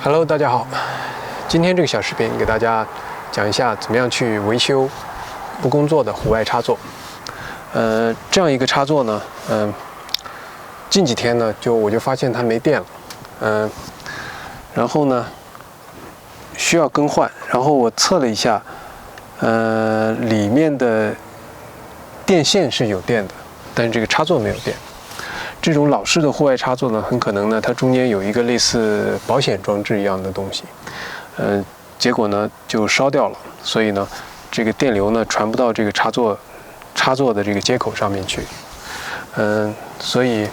Hello， 大家好。今天这个小视频给大家讲一下怎么样去维修不工作的户外插座。这样一个插座呢，近几天呢，我就发现它没电了，然后呢需要更换。然后我测了一下，里面的电线是有电的，但是这个插座没有电。这种老式的户外插座呢，很可能呢，它中间有一个类似保险装置一样的东西，结果呢就烧掉了，所以呢，这个电流呢传不到这个插座的这个接口上面去，所以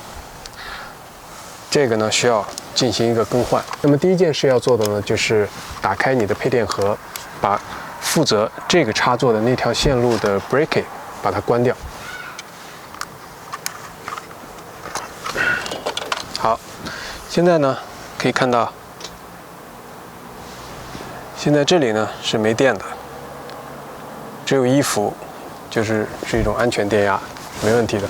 这个呢需要进行一个更换。那么第一件事要做的呢，就是打开你的配电盒，把负责这个插座的那条线路的 breaker 把它关掉。好，现在呢可以看到，现在这里呢是没电的，只有1伏，是一种安全电压，没问题的。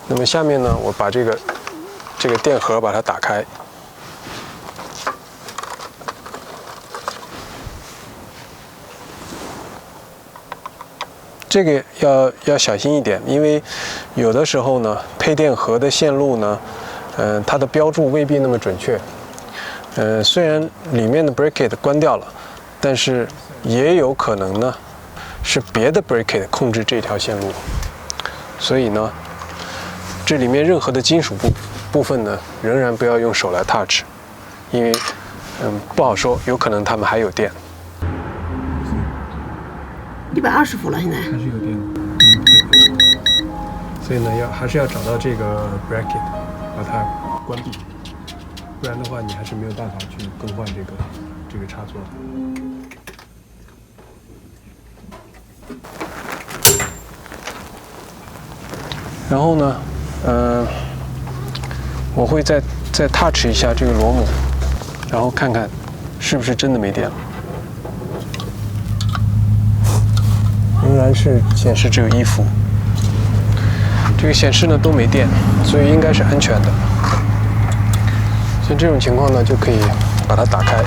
那么下面呢，我把这个电盒把它打开，这个要小心一点，因为有的时候呢，配电盒的线路呢，它的标注未必那么准确。虽然里面的 bracket 关掉了，但是也有可能呢是别的 bracket 控制这条线路，所以呢，这里面任何的金属部分呢，仍然不要用手来 touch， 因为不好说，有可能它们还有电。120伏了，现在还是有电的，所以呢，还是要找到这个 bracket， 把它关闭，不然的话，你还是没有办法去更换这个插座的。然后呢，我会再 touch 一下这个螺母，然后看看是不是真的没电了。仍然是显示只有1伏，这个显示呢都没电，所以应该是安全的。像这种情况呢，就可以把它打开。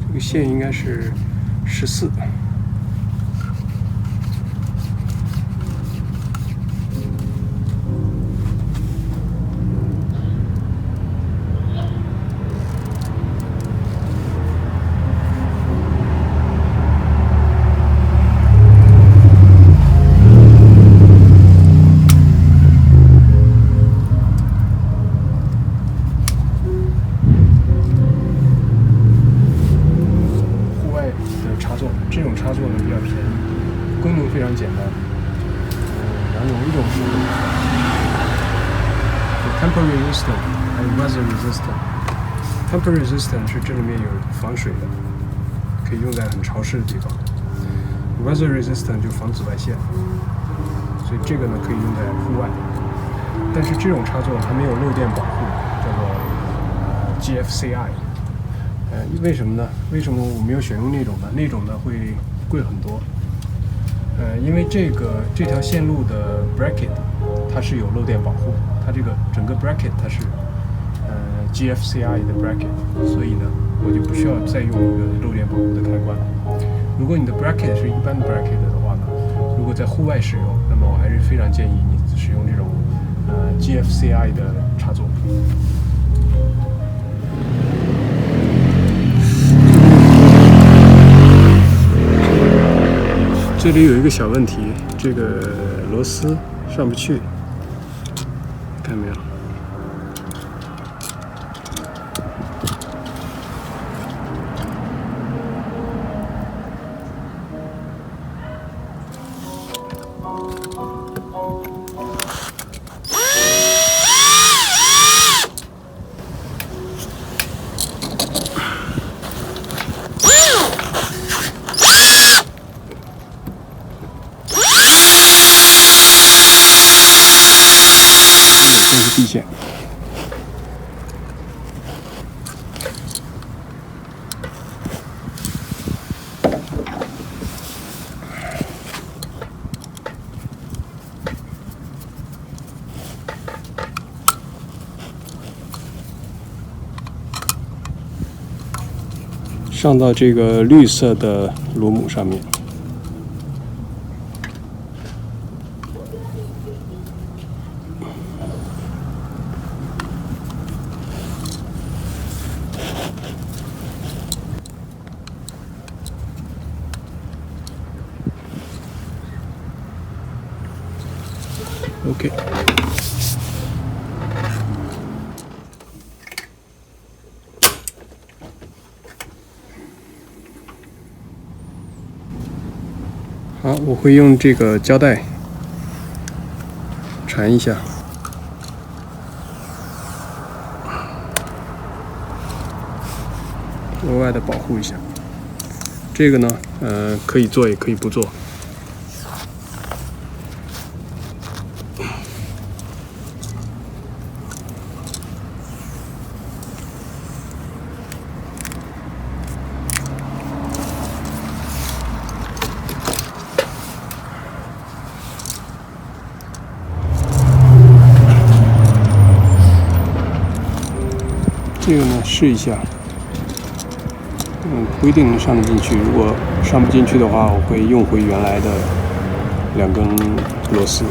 这个线应该是14。这种插座呢比较便宜，功能非常简单，两种，一种是 temper resistant， 还有 weather resistant。temper resistant 是这里面有防水的，可以用在很潮湿的地方。weather resistant 就防紫外线，所以这个呢可以用在户外。但是这种插座它没有漏电保护，叫做GFCI。为什么呢？为什么我没有选用那种呢？那种呢会贵很多。因为这条线路的 bracket 它是有漏电保护，它这个整个 bracket 它是 GFCI 的 bracket， 所以呢，我就不需要再用一个漏电保护的开关了。如果你的 bracket 是一般的 bracket 的话呢，如果在户外使用，那么我还是非常建议你使用这种GFCI 的插座。这里有一个小问题，这个螺丝上不去，看到没有？这是地线。上到这个绿色的螺母上面。OK。好，我会用这个胶带缠一下，额外的保护一下。这个呢，可以做也可以不做。这个呢，试一下，不一定能上得进去。如果上不进去的话，我会用回原来的2根螺丝。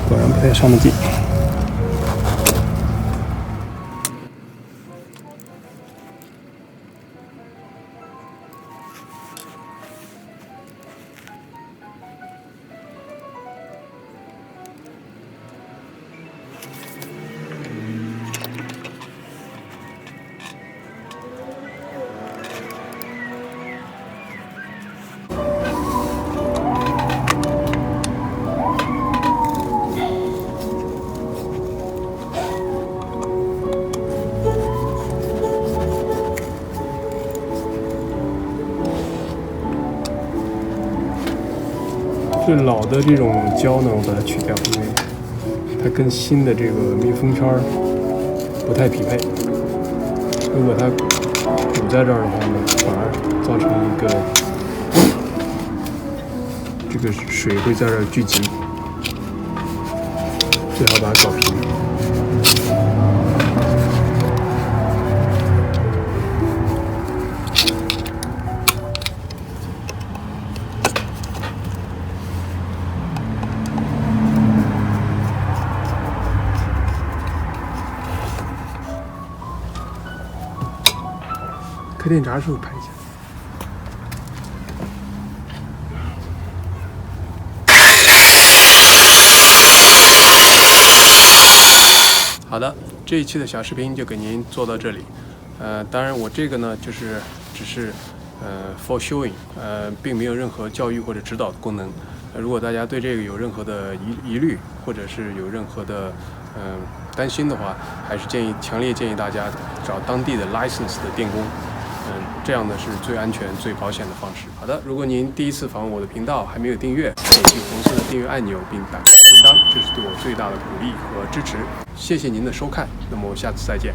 果然不太上得进。这老的这种胶呢，我把它去掉，因为它跟新的这个密封圈不太匹配。如果它堵在这儿的话呢，反而造成一个这个水会在这儿聚集，最好把它搞平。开电闸的时候拍一下。好的，这一期的小视频就给您做到这里。当然我这个呢就是只是for showing，并没有任何教育或者指导的功能。如果大家对这个有任何的疑虑，或者是有任何的担心的话，还是强烈建议大家找当地的 license 的电工。这样呢是最安全、最保险的方式。好的，如果您第一次访问我的频道，还没有订阅，点击红色的订阅按钮，并打开文章，这是对我最大的鼓励和支持。谢谢您的收看，那么下次再见。